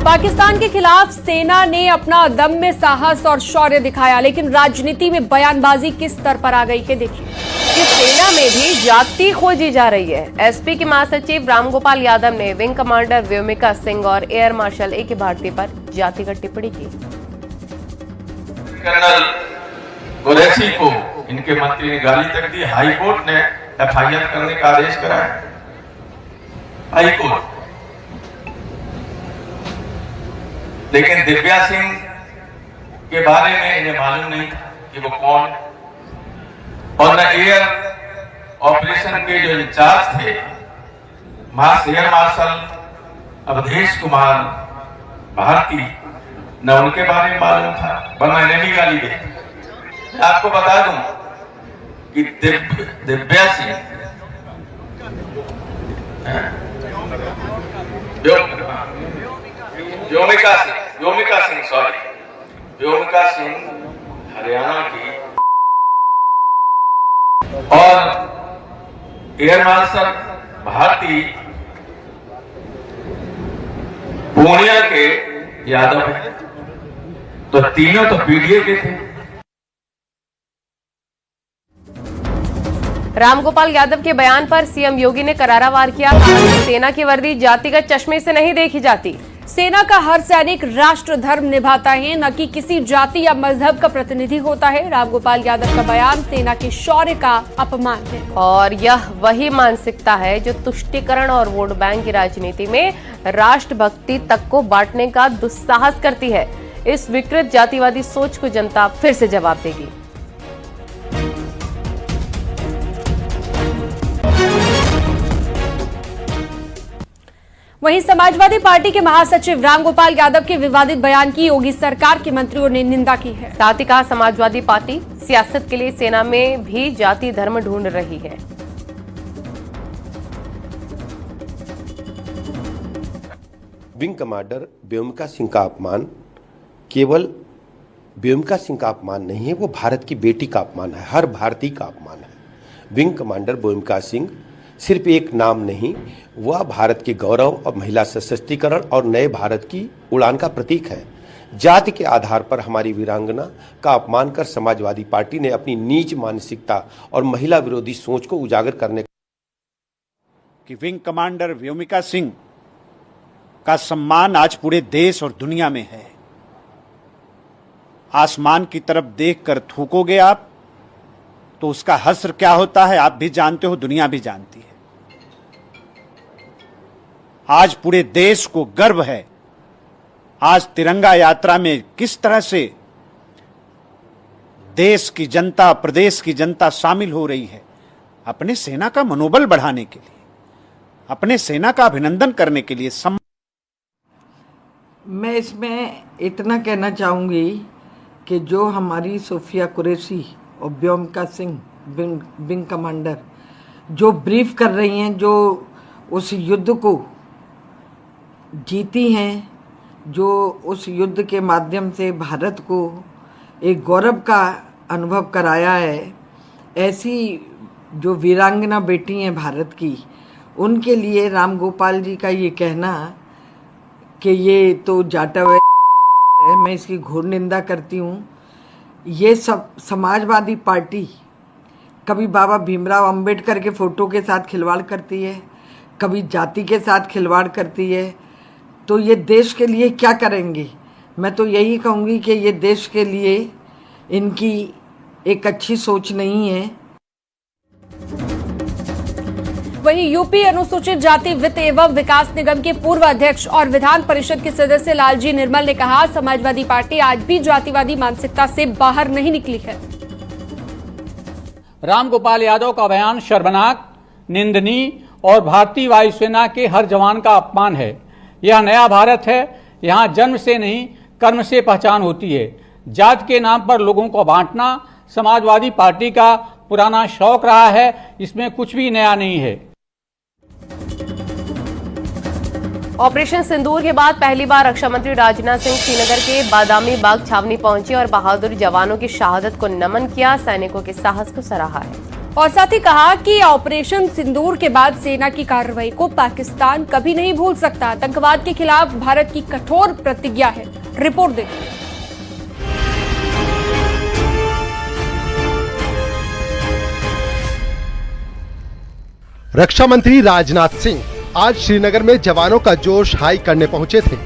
पाकिस्तान के खिलाफ सेना ने अपना दम्य साहस और शौर्य दिखाया, लेकिन राजनीति में बयानबाजी किस स्तर पर आ गई है देखिए। कि सेना में भी जाति खोजी जा रही है। एसपी के महासचिव रामगोपाल यादव ने विंग कमांडर व्योमिका सिंह और एयर मार्शल ए के भारती पर जातिगत टिप्पणी की। कर्नल कुरैशी को इनके मंत्री ने गाली तक दी। हाई कोर्ट ने एफआईआर करने का आदेश कराया। हाई कोर्ट, लेकिन दिव्या सिंह के बारे में इन्हें मालूम नहीं था कि वो कौन, और न एयर ऑपरेशन के जो इंचार्ज थे एयर मार्शल अवधेश कुमार भारती, न उनके बारे में मालूम था, वरना इन्हें भी गाली दे। मैं आपको बता दूं कि दिव्या सिंह व्योमिका सिंह हरियाणा की और एयर मार्शल भारती पूर्णिया के यादव हैं, तो तीनों तो पीडीए के थे। रामगोपाल यादव के बयान पर सीएम योगी ने करारा वार किया। सेना की वर्दी जातिगत चश्मे से नहीं देखी जाती। सेना का हर सैनिक राष्ट्र धर्म निभाता है, न कि किसी जाति या मजहब का प्रतिनिधि होता है। रामगोपाल यादव का बयान सेना के शौर्य का अपमान है और यह वही मानसिकता है जो तुष्टीकरण और वोट बैंक की राजनीति में राष्ट्रभक्ति तक को बांटने का दुस्साहस करती है। इस विकृत जातिवादी सोच को जनता फिर से जवाब देगी। वहीं समाजवादी पार्टी के महासचिव रामगोपाल यादव के विवादित बयान की योगी सरकार के मंत्रियों ने निंदा की है। साथ ही कहा, समाजवादी पार्टी सियासत के लिए सेना में भी जाति धर्म ढूंढ रही है। विंग कमांडर व्योमिका सिंह का अपमान केवल व्योमिका सिंह का अपमान नहीं है, वो भारत की बेटी का अपमान है, हर भारतीय का अपमान है। विंग कमांडर व्योमिका सिंह सिर्फ एक नाम नहीं, वह भारत के गौरव और महिला सशक्तिकरण और नए भारत की उड़ान का प्रतीक है। जाति के आधार पर हमारी वीरांगना का अपमान कर समाजवादी पार्टी ने अपनी नीच मानसिकता और महिला विरोधी सोच को उजागर करने कि विंग कमांडर व्योमिका सिंह का सम्मान आज पूरे देश और दुनिया में है। आसमान की तरफ देखकर थूकोगे आप तो उसका हश्र क्या होता है आप भी जानते हो, दुनिया भी जानती है। आज पूरे देश को गर्व है, आज तिरंगा यात्रा में किस तरह से देश की जनता, प्रदेश की जनता शामिल हो रही है, अपने सेना का मनोबल बढ़ाने के लिए, अपने सेना का अभिनंदन करने के लिए। मैं इसमें इतना कहना चाहूंगी कि जो हमारी सोफिया कुरैशी और व्योमिका सिंह विंग कमांडर जो ब्रीफ कर रही हैं, जो उस युद्ध को जीती हैं, जो उस युद्ध के माध्यम से भारत को एक गौरव का अनुभव कराया है, ऐसी जो वीरांगना बेटी हैं भारत की, उनके लिए रामगोपाल जी का ये कहना कि ये तो जाटव है, मैं इसकी घोर निंदा करती हूँ। ये सब समाजवादी पार्टी कभी बाबा भीमराव अंबेडकर के फोटो के साथ खिलवाड़ करती है, कभी जाति के साथ खिलवाड़ करती है, तो ये देश के लिए क्या करेंगे। मैं तो यही कहूँगी कि ये देश के लिए इनकी एक अच्छी सोच नहीं है। वहीं यूपी अनुसूचित जाति वित्त एवं विकास निगम के पूर्व अध्यक्ष और विधान परिषद के सदस्य लालजी निर्मल ने कहा, समाजवादी पार्टी आज भी जातिवादी मानसिकता से बाहर नहीं निकली है। रामगोपाल यादव का बयान शर्मनाक, निंदनीय और भारतीय वायुसेना के हर जवान का अपमान है। यह नया भारत है, यहाँ जन्म से नहीं कर्म से पहचान होती है। जात के नाम पर लोगों को बांटना समाजवादी पार्टी का पुराना शौक रहा है, इसमें कुछ भी नया नहीं है। ऑपरेशन सिंदूर के बाद पहली बार रक्षा मंत्री राजनाथ सिंह श्रीनगर के बादामी बाग छावनी पहुंचे और बहादुर जवानों की शहादत को नमन किया, सैनिकों के साहस को सराहा है। और साथ ही कहा कि ऑपरेशन सिंदूर के बाद सेना की कार्रवाई को पाकिस्तान कभी नहीं भूल सकता। आतंकवाद के खिलाफ भारत की कठोर प्रतिज्ञा है। रिपोर्ट देखिए। रक्षा मंत्री राजनाथ सिंह आज श्रीनगर में जवानों का जोश हाई करने पहुंचे थे।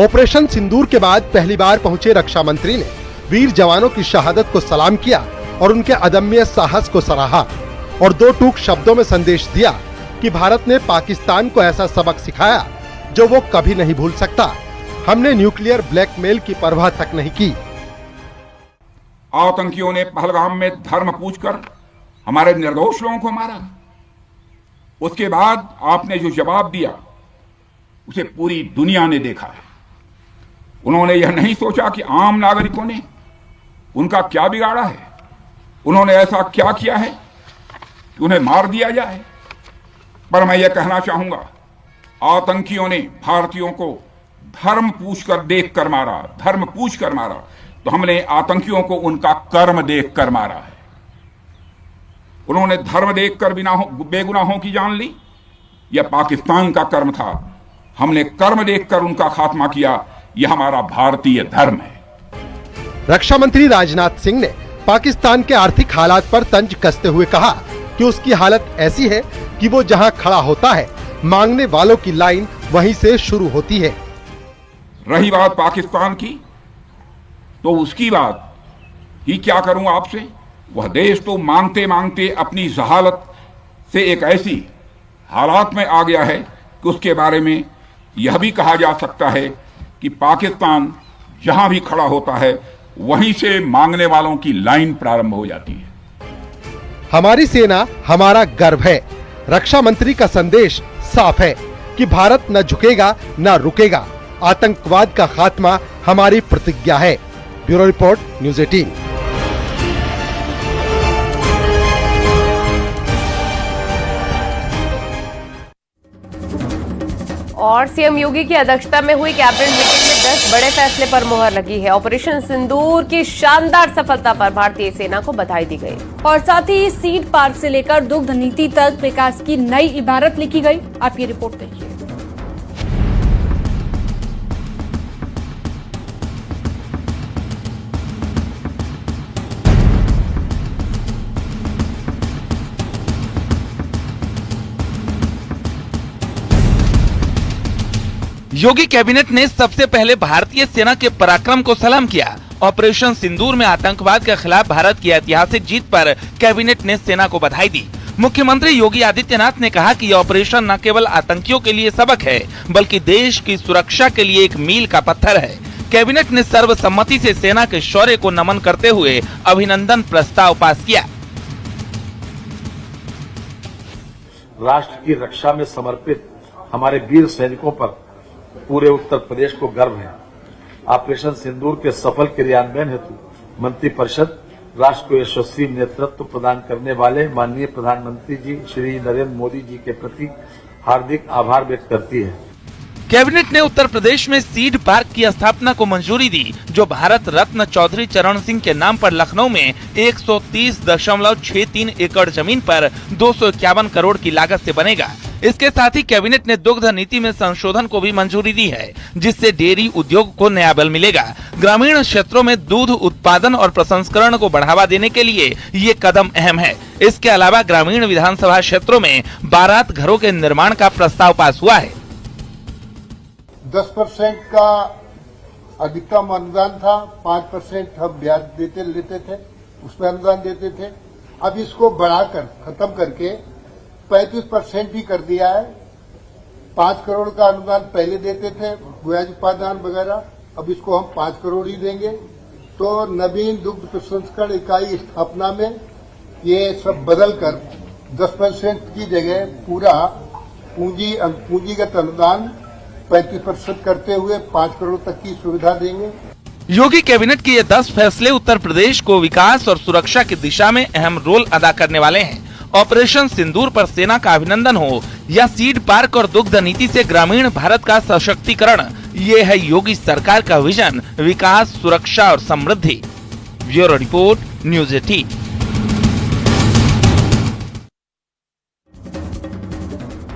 ऑपरेशन सिंदूर के बाद पहली बार पहुंचे रक्षा मंत्री ने वीर जवानों की शहादत को सलाम किया और उनके अदम्य साहस को सराहा और दो टूक शब्दों में संदेश दिया कि भारत ने पाकिस्तान को ऐसा सबक सिखाया जो वो कभी नहीं भूल सकता। हमने न्यूक्लियर ब्लैकमेल की परवाह तक नहीं की। आतंकियों ने पहलगाम में धर्म पूछकर हमारे निर्दोष लोगों को मारा। उसके बाद आपने जो जवाब दिया उसे पूरी दुनिया ने देखा है। उन्होंने यह नहीं सोचा कि आम नागरिकों ने उनका क्या बिगाड़ा है, उन्होंने ऐसा क्या किया है कि उन्हें मार दिया जाए। पर मैं यह कहना चाहूंगा, आतंकियों ने भारतीयों को धर्म पूछकर देखकर मारा, धर्म पूछकर मारा, तो हमने आतंकियों को उनका कर्म देखकर मारा है। उन्होंने धर्म देखकर बेगुनाहों की जान ली, यह पाकिस्तान का कर्म था। हमने कर्म देखकर उनका खात्मा किया, यह हमारा भारतीय धर्म है। रक्षा मंत्री राजनाथ सिंह ने पाकिस्तान के आर्थिक हालात पर तंज कसते हुए कहा कि उसकी हालत ऐसी है कि वो जहां खड़ा होता है, मांगने वालों की लाइन वहीं से शुरू होती है। रही बात पाकिस्तान की, तो उसकी बात ही क्या करूं आपसे। वह देश तो मांगते मांगते अपनी जहालत से एक ऐसी हालात में आ गया है कि उसके बारे में यह भी कहा जा सकता है कि पाकिस्तान जहां भी खड़ा होता है वहीं से मांगने वालों की लाइन प्रारंभ हो जाती है। हमारी सेना हमारा गर्व है। रक्षा मंत्री का संदेश साफ है कि भारत न झुकेगा न रुकेगा। आतंकवाद का खात्मा हमारी प्रतिज्ञा है। Bureau report, news 18। और सीएम योगी की अध्यक्षता में हुई कैबिनेट मीटिंग में 10 बड़े फैसले पर मुहर लगी है। ऑपरेशन सिंदूर की शानदार सफलता पर भारतीय सेना को बधाई दी गई और साथ ही सीड पार्क से लेकर दुग्ध नीति तक विकास की नई इबारत लिखी गई। आप ये रिपोर्ट देखिए। योगी कैबिनेट ने सबसे पहले भारतीय सेना के पराक्रम को सलाम किया। ऑपरेशन सिंदूर में आतंकवाद के खिलाफ भारत की ऐतिहासिक जीत पर कैबिनेट ने सेना को बधाई दी। मुख्यमंत्री योगी आदित्यनाथ ने कहा कि यह ऑपरेशन न केवल आतंकियों के लिए सबक है, बल्कि देश की सुरक्षा के लिए एक मील का पत्थर है। कैबिनेट ने सर्वसम्मति से सेना के शौर्य को नमन करते हुए अभिनंदन प्रस्ताव पास किया। राष्ट्र की रक्षा में समर्पित हमारे वीर सैनिकों पर पूरे उत्तर प्रदेश को गर्व है। ऑपरेशन सिंदूर के सफल क्रियान्वयन हेतु मंत्रिपरिषद राष्ट्र को यशस्वी नेतृत्व प्रदान करने वाले माननीय प्रधानमंत्री जी श्री नरेंद्र मोदी जी के प्रति हार्दिक आभार व्यक्त करती है। कैबिनेट ने उत्तर प्रदेश में सीड पार्क की स्थापना को मंजूरी दी, जो भारत रत्न चौधरी चरण सिंह के नाम पर लखनऊ में 130.63 एकड़ जमीन पर 251 करोड़ की लागत से बनेगा। इसके साथ ही कैबिनेट ने दुग्ध नीति में संशोधन को भी मंजूरी दी है, जिससे डेयरी उद्योग को नया बल मिलेगा। ग्रामीण क्षेत्रों में दूध उत्पादन और प्रसंस्करण को बढ़ावा देने के लिए ये कदम अहम है। इसके अलावा ग्रामीण विधानसभा क्षेत्रों में बारात घरों के निर्माण का प्रस्ताव पास हुआ है। 10% का अधिकतम अनुदान था, 5% हम ब्याज लेते थे, उसमें अनुदान देते थे। अब इसको बढ़ाकर खत्म करके 35% ही कर दिया है। 5 करोड़ का अनुदान पहले देते थे, ब्याज उपादान वगैरह, अब इसको हम 5 करोड़ ही देंगे। तो नवीन दुग्ध प्रसंस्करण इकाई स्थापना में ये सब बदलकर 10% की जगह पूरा पूंजीगत अनुदान 35% करते हुए 5 करोड़ तक की सुविधा देंगे। योगी कैबिनेट के ये 10 फैसले उत्तर प्रदेश को विकास और सुरक्षा की दिशा में अहम रोल अदा करने वाले हैं। ऑपरेशन सिंदूर पर सेना का अभिनंदन हो या सीड पार्क और दुग्ध नीति से ग्रामीण भारत का सशक्तिकरण, ये है योगी सरकार का विजन, विकास, सुरक्षा और समृद्धि। Bureau report, news 18।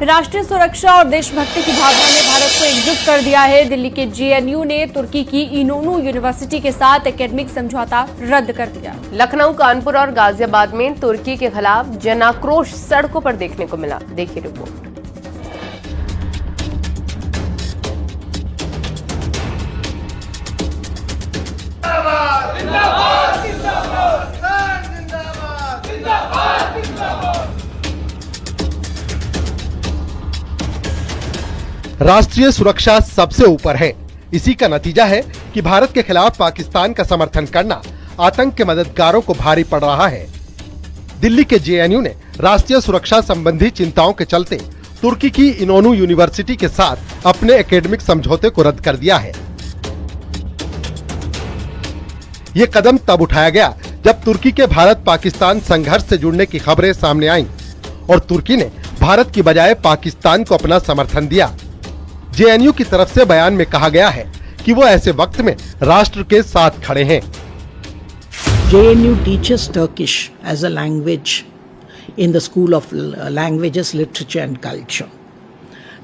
राष्ट्रीय सुरक्षा और देशभक्ति की भावना ने भारत को एकजुट कर दिया है। दिल्ली के जेएनयू ने तुर्की की इनोनू यूनिवर्सिटी के साथ एकेडमिक समझौता रद्द कर दिया। लखनऊ, कानपुर और गाजियाबाद में तुर्की के खिलाफ जनाक्रोश सड़कों पर देखने को मिला। देखिए रिपोर्ट। राष्ट्रीय सुरक्षा सबसे ऊपर है। इसी का नतीजा है कि भारत के खिलाफ पाकिस्तान का समर्थन करना आतंक के मददगारों को भारी पड़ रहा है। दिल्ली के जेएनयू ने राष्ट्रीय सुरक्षा संबंधी चिंताओं के चलते तुर्की की इनोनू यूनिवर्सिटी के साथ अपने एकेडमिक समझौते को रद्द कर दिया है। ये कदम तब उठाया गया जब तुर्की के भारत पाकिस्तान संघर्ष से जुड़ने की खबरें सामने आईं और तुर्की ने भारत की बजाय पाकिस्तान को अपना समर्थन दिया। जेएनयू की तरफ से बयान में कहा गया है कि वो ऐसे वक्त में राष्ट्र के साथ खड़े हैं। JNU teaches Turkish as a language in the School of Languages, Literature and Culture.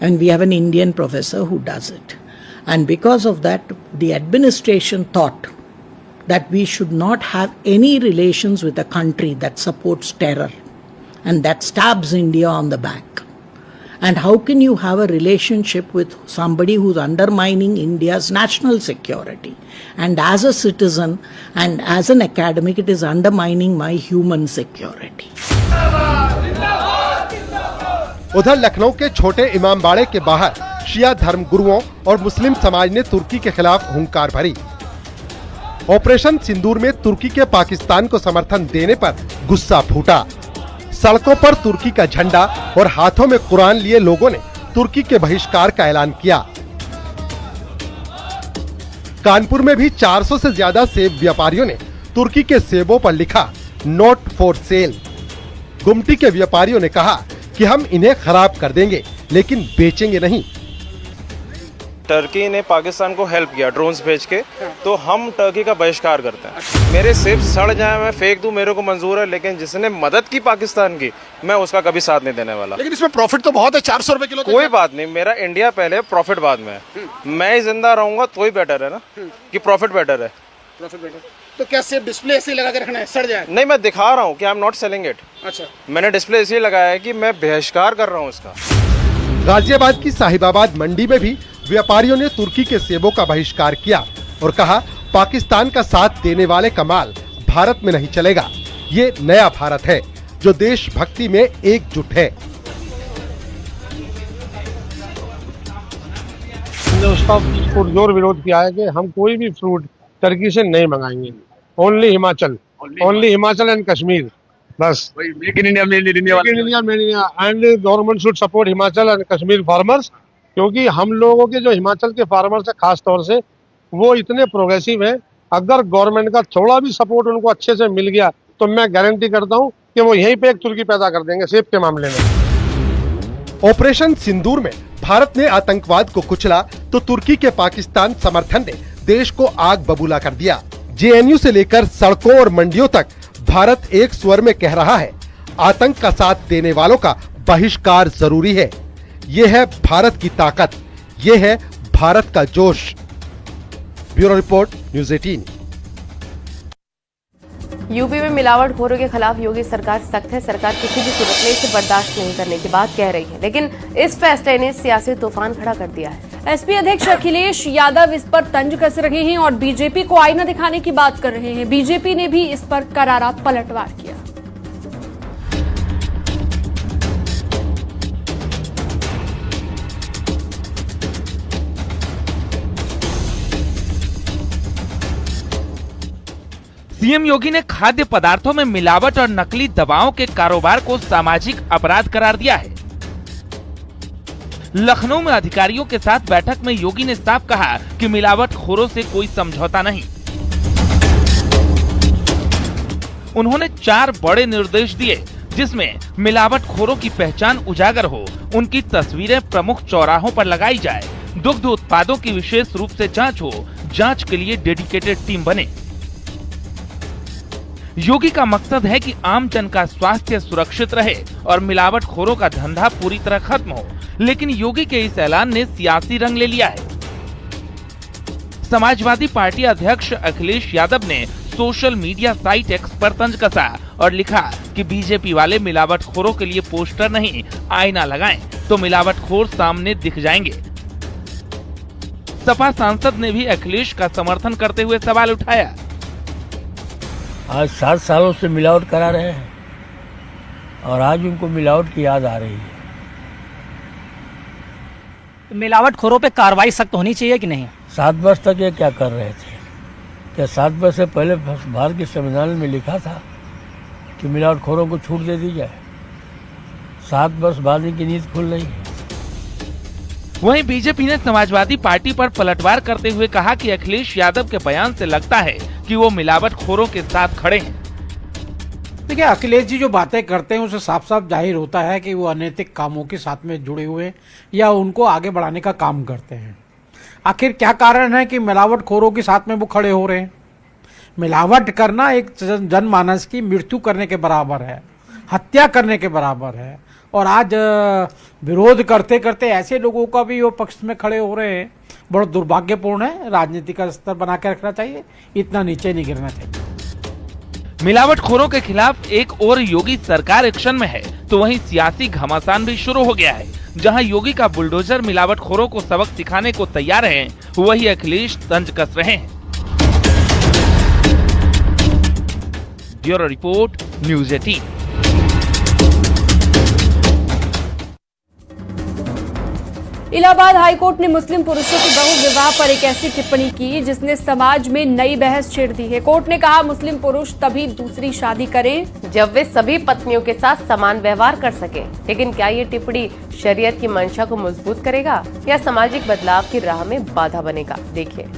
And we have an Indian professor who does it. And because of that, the administration thought that we should not have any relations with a country that supports terror and that stabs India on the back. And how can you have a relationship with somebody who's undermining India's national security? And as a citizen and as an academic, it is undermining my human security. उधर लखनऊ के छोटे इमामबाड़े के बाहर शिया धर्म गुरुओं और मुस्लिम समाज ने तुर्की के खिलाफ हुंकार भरी। ऑपरेशन सिंदूर में तुर्की के पाकिस्तान को समर्थन देने पर गुस्सा फूटा। सड़कों पर तुर्की का झंडा और हाथों में कुरान लिए लोगों ने तुर्की के बहिष्कार का ऐलान किया। कानपुर में भी 400 से ज्यादा सेब व्यापारियों ने तुर्की के सेबों पर लिखा नॉट फॉर सेल। गुमटी के व्यापारियों ने कहा कि हम इन्हें खराब कर देंगे लेकिन बेचेंगे नहीं। टर्की ने पाकिस्तान को हेल्प किया ड्रोन्स भेज के, तो हम टर्की का बहिष्कार करते हैं। मेरे सेब सड़ जाए मैं फेंक दूं मेरे को मंजूर है, लेकिन जिसने मदद की पाकिस्तान की मैं उसका कभी साथ नहीं देने वाला। लेकिन इसमें प्रॉफिट तो बहुत है, 400 रुपए किलो। कोई बात नहीं, मेरा इंडिया पहले प्रॉफिट बाद में है। मैं ही जिंदा रहूंगा तो ही बेटर है ना कि प्रॉफिट बेटर है। प्रॉफिट बेटर तो क्या सेब डिस्प्ले ऐसे लगा के रखना है सड़ जाए? नहीं, मैं दिखा रहा हूँ कि I am not selling it. अच्छा, मैंने डिस्प्ले इसलिए लगाया है कि मैं बहिष्कार कर रहा हूँ इसका। गाजियाबाद की साहिबाबाद मंडी में भी व्यापारियों ने तुर्की के सेबों का बहिष्कार किया और कहा पाकिस्तान का साथ देने वाले का माल भारत में नहीं चलेगा। ये नया भारत है जो देशभक्ति में एकजुट है। हमने उसका पुरजोर विरोध किया है कि हम कोई भी फ्रूट टर्की से नहीं मंगाएंगे। ओनली हिमाचल एंड कश्मीर, बस। Make in India, made in India and government should support Himachal and Kashmir farmers, क्योंकि हम लोगों के जो हिमाचल के फार्मर्स है खास तौर से वो इतने प्रोग्रेसिव हैं। अगर गवर्नमेंट का थोड़ा भी सपोर्ट उनको अच्छे से मिल गया तो मैं गारंटी करता हूं कि वो यहीं पे एक तुर्की पैदा कर देंगे सेब के मामले में। ऑपरेशन सिंदूर में भारत ने आतंकवाद को कुचला तो तुर्की के पाकिस्तान समर्थन ने देश को आग बबूला कर दिया। जेएनयू से लेकर सड़कों और मंडियों तक भारत एक स्वर में कह रहा है आतंक का साथ देने वालों का बहिष्कार जरूरी है। ये है भारत की ताकत, ये है भारत का जोश। Bureau report, news 18। यूपी में मिलावटखोरों के खिलाफ योगी सरकार सख्त है। सरकार किसी भी सूरत में इसे बर्दाश्त नहीं करने की बात कह रही है, लेकिन इस फैसले ने सियासी तूफान खड़ा कर दिया है। एसपी अध्यक्ष अखिलेश यादव इस पर तंज कस रहे हैं और बीजेपी को आईना दिखाने की बात कर रहे हैं। बीजेपी ने भी इस पर करारा पलटवार किया। सीएम योगी ने खाद्य पदार्थों में मिलावट और नकली दवाओं के कारोबार को सामाजिक अपराध करार दिया है। लखनऊ में अधिकारियों के साथ बैठक में योगी ने साफ कहा कि मिलावटखोरों से कोई समझौता नहीं। उन्होंने 4 बड़े निर्देश दिए जिसमें मिलावटखोरों की पहचान उजागर हो, उनकी तस्वीरें प्रमुख चौराहों पर लगाई जाए, दुग्ध उत्पादों की विशेष रूप से जांच हो, जांच के लिए डेडिकेटेड टीम बने। योगी का मकसद है कि आम जन का स्वास्थ्य सुरक्षित रहे और मिलावटखोरों का धंधा पूरी तरह खत्म हो। लेकिन योगी के इस ऐलान ने सियासी रंग ले लिया है। समाजवादी पार्टी अध्यक्ष अखिलेश यादव ने सोशल मीडिया साइट एक्स पर तंज कसा और लिखा कि बीजेपी वाले मिलावटखोरों के लिए पोस्टर नहीं, आईना लगाएं तो मिलावटखोर सामने दिख जाएंगे। सपा सांसद ने भी अखिलेश का समर्थन करते हुए सवाल उठाया। आज 7 सालों से मिलावट करा रहे हैं और आज उनको मिलावट की याद आ रही है। मिलावटखोरों पे कार्रवाई सख्त होनी चाहिए कि नहीं? 7 वर्ष तक ये क्या कर रहे थे? क्या 7 वर्ष से पहले भारत के संविधान में लिखा था कि मिलावटखोरों को छूट दे दी जाए? 7 वर्ष बाद इनकी नींद खुल रही है। वहीं बीजेपी ने समाजवादी पार्टी पर पलटवार करते हुए कहा कि अखिलेश यादव के बयान से लगता है कि वो मिलावटखोरों के साथ खड़े हैं। देखिए, अखिलेश जी जो बातें करते हैं उससे साफ साफ जाहिर होता है कि वो अनैतिक कामों के साथ में जुड़े हुए हैं या उनको आगे बढ़ाने का काम करते हैं। आखिर क्या कारण है कि मिलावटखोरों के साथ में वो खड़े हो रहे हैं? मिलावट करना एक जनमानस की मृत्यु करने के बराबर है, हत्या करने के बराबर है। और आज विरोध करते करते ऐसे लोगों का भी वो पक्ष में खड़े हो रहे हैं, बहुत दुर्भाग्यपूर्ण है। राजनीति का स्तर बना के रखना चाहिए, इतना नीचे नहीं गिरना चाहिए। मिलावटखोरों के खिलाफ एक और योगी सरकार एक्शन में है तो वहीं सियासी घमासान भी शुरू हो गया है। जहां योगी का बुलडोजर मिलावटखोरों को सबक सिखाने को तैयार है, वही अखिलेश तंज कस रहे हैं। Bureau report, news 18। Allahabad high court ने मुस्लिम पुरुषों के बहु विवाह पर एक ऐसी टिप्पणी की जिसने समाज में नई बहस छेड़ दी है। कोर्ट ने कहा मुस्लिम पुरुष तभी दूसरी शादी करें जब वे सभी पत्नियों के साथ समान व्यवहार कर सकें। लेकिन क्या ये टिप्पणी शरीयत की मंशा को मजबूत करेगा या सामाजिक बदलाव की राह में बाधा बनेगा? देखिए।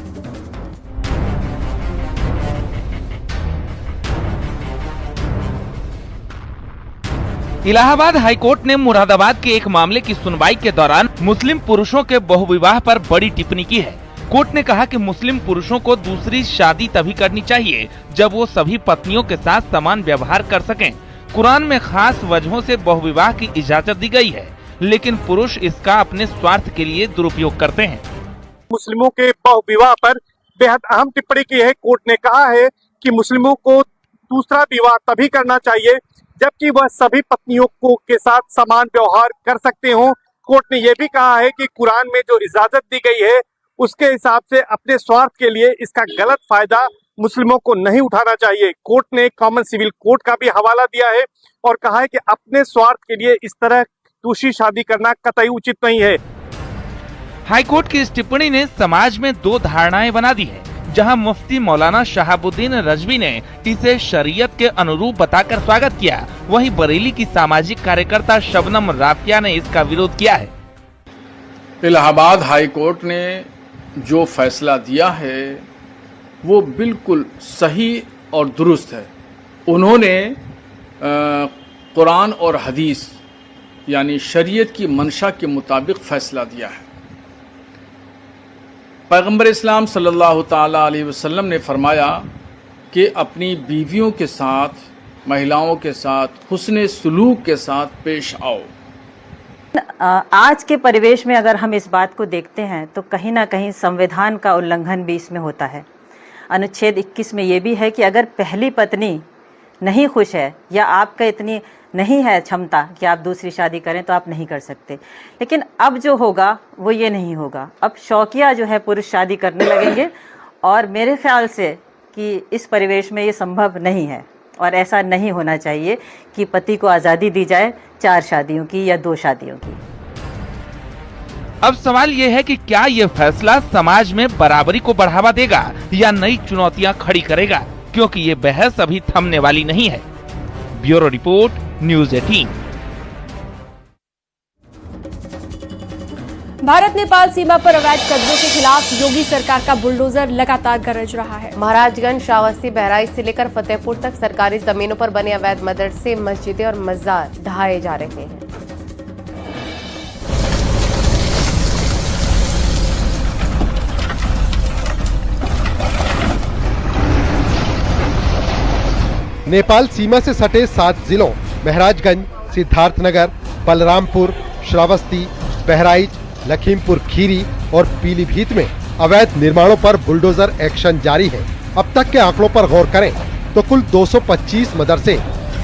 इलाहाबाद हाईकोर्ट ने मुरादाबाद के एक मामले की सुनवाई के दौरान मुस्लिम पुरुषों के बहुविवाह पर बड़ी टिप्पणी की है। कोर्ट ने कहा कि मुस्लिम पुरुषों को दूसरी शादी तभी करनी चाहिए जब वो सभी पत्नियों के साथ समान व्यवहार कर सकें। कुरान में खास वजहों से बहुविवाह की इजाजत दी गई है, लेकिन पुरुष इसका अपने स्वार्थ के लिए दुरुपयोग करते हैं। मुस्लिमों के बहुविवाह पर बेहद अहम टिप्पणी की है। कोर्ट ने कहा है कि मुस्लिमों को दूसरा विवाह तभी करना चाहिए जबकि वह सभी पत्नियों को के साथ समान व्यवहार कर सकते हों। कोर्ट ने यह भी कहा है कि कुरान में जो इजाजत दी गई है उसके हिसाब से अपने स्वार्थ के लिए इसका गलत फायदा मुस्लिमों को नहीं उठाना चाहिए। कोर्ट ने कॉमन सिविल कोड का भी हवाला दिया है और कहा है कि अपने स्वार्थ के लिए इस तरह दूसरी शादी करना कतई उचित नहीं है। हाईकोर्ट की इस टिप्पणी ने समाज में दो धारणाएं बना दी है। जहां मुफ्ती मौलाना शहाबुद्दीन रजवी ने इसे शरीयत के अनुरूप बताकर स्वागत किया, वहीं बरेली की सामाजिक कार्यकर्ता शबनम राफिया ने इसका विरोध किया है। इलाहाबाद हाई कोर्ट ने जो फैसला दिया है वो बिल्कुल सही और दुरुस्त है। उन्होंने कुरान और हदीस यानी शरीयत की मंशा के मुताबिक फैसला दिया है। पैगंबर इस्लाम सल्लल्लाहु ताला अलैहि वसल्लम ने फरमाया कि अपनी बीवियों के साथ, महिलाओं के साथ हुस्ने सुलूक के साथ पेश आओ। आज के परिवेश में अगर हम इस बात को देखते हैं तो कहीं ना कहीं संविधान का उल्लंघन भी इसमें होता है। अनुच्छेद 21 में ये भी है कि अगर पहली पत्नी नहीं खुश है या आपका इतनी नहीं है क्षमता कि आप दूसरी शादी करें तो आप नहीं कर सकते। लेकिन अब जो होगा वो ये नहीं होगा। अब शौकिया जो है पुरुष शादी करने लगेंगे और मेरे ख्याल से कि इस परिवेश में ये संभव नहीं है और ऐसा नहीं होना चाहिए कि पति को आज़ादी दी जाए 4 शादियों की या 2 शादियों की। अब सवाल ये है कि क्या ये फैसला समाज में बराबरी को बढ़ावा देगा या नई चुनौतियां खड़ी करेगा, क्योंकि ये बहस अभी थमने वाली नहीं है। Bureau report, news 18। Bharat Nepal सीमा पर अवैध कब्जों के खिलाफ योगी सरकार का बुलडोजर लगातार गरज रहा है। महाराजगंज, श्रावस्ती, बहराइच से लेकर फतेहपुर तक सरकारी जमीनों पर बने अवैध मदरसे, मस्जिदें और मजार ढहाए जा रहे हैं। नेपाल सीमा से सटे 7 जिलों महराजगंज, सिद्धार्थनगर, बलरामपुर, श्रावस्ती, बहराइच, लखीमपुर खीरी और पीलीभीत में अवैध निर्माणों पर बुलडोजर एक्शन जारी है। अब तक के आंकड़ों पर गौर करें तो कुल 225 मदरसे,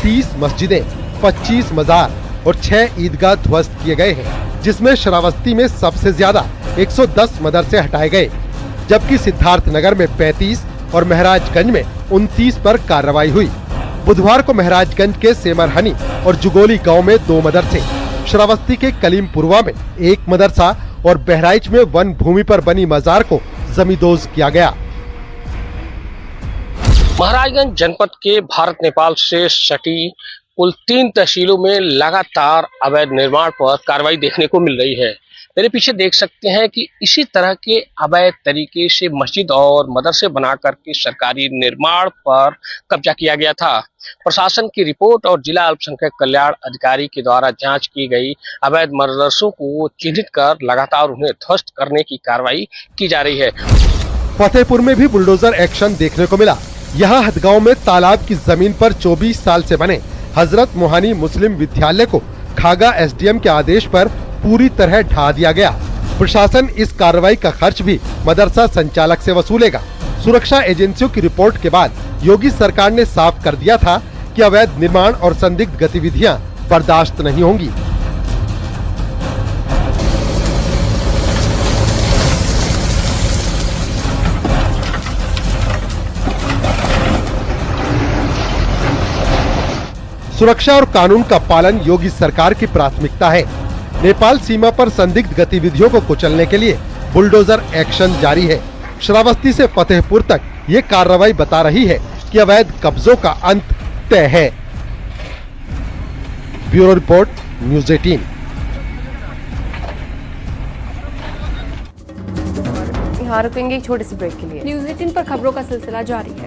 30 मस्जिदें, 25 मजार और 6 ईदगाह ध्वस्त किए गए हैं, जिसमें श्रावस्ती में सबसे ज्यादा 110 मदरसे हटाए गए, जबकि सिद्धार्थनगर में 35 और महराजगंज में 29 पर कार्रवाई हुई। बुधवार को महराजगंज के सेमरहनी और जुगोली गांव में 2 मदरसे, श्रावस्ती के कलीमपुरवा में 1 मदरसा और बहराइच में वन भूमि पर बनी मजार को जमींदोज किया गया। महराजगंज जनपद के भारत नेपाल से सटी कुल 3 तहसीलों में लगातार अवैध निर्माण पर कार्रवाई देखने को मिल रही है। मेरे पीछे देख सकते हैं कि इसी तरह के अवैध तरीके से मस्जिद और मदरसे बनाकर के सरकारी निर्माण पर कब्जा किया गया था। प्रशासन की रिपोर्ट और जिला अल्पसंख्यक कल्याण अधिकारी के द्वारा जांच की गई अवैध मदरसों को चिन्हित कर लगातार उन्हें ध्वस्त करने की कार्रवाई की जा रही है। फतेहपुर में भी बुलडोजर एक्शन देखने को मिला। यहाँ हदगांव में तालाब की जमीन पर 24 साल से बने हजरत मोहानी मुस्लिम विद्यालय को खागा एसडीएम के आदेश पर पूरी तरह ढा दिया गया। प्रशासन इस कार्रवाई का खर्च भी मदरसा संचालक से वसूलेगा। सुरक्षा एजेंसियों की रिपोर्ट के बाद योगी सरकार ने साफ कर दिया था कि अवैध निर्माण और संदिग्ध गतिविधियां बर्दाश्त नहीं होंगी। सुरक्षा और कानून का पालन योगी सरकार की प्राथमिकता है। नेपाल सीमा पर संदिग्ध गतिविधियों को कुचलने के लिए बुलडोजर एक्शन जारी है। श्रावस्ती से फतेहपुर तक ये कार्रवाई बता रही है कि अवैध कब्जों का अंत तय है। Bureau report, news 18। यहाँ रुकेंगे एक छोटे से ब्रेक के लिए। न्यूज 18 पर खबरों का सिलसिला जारी है।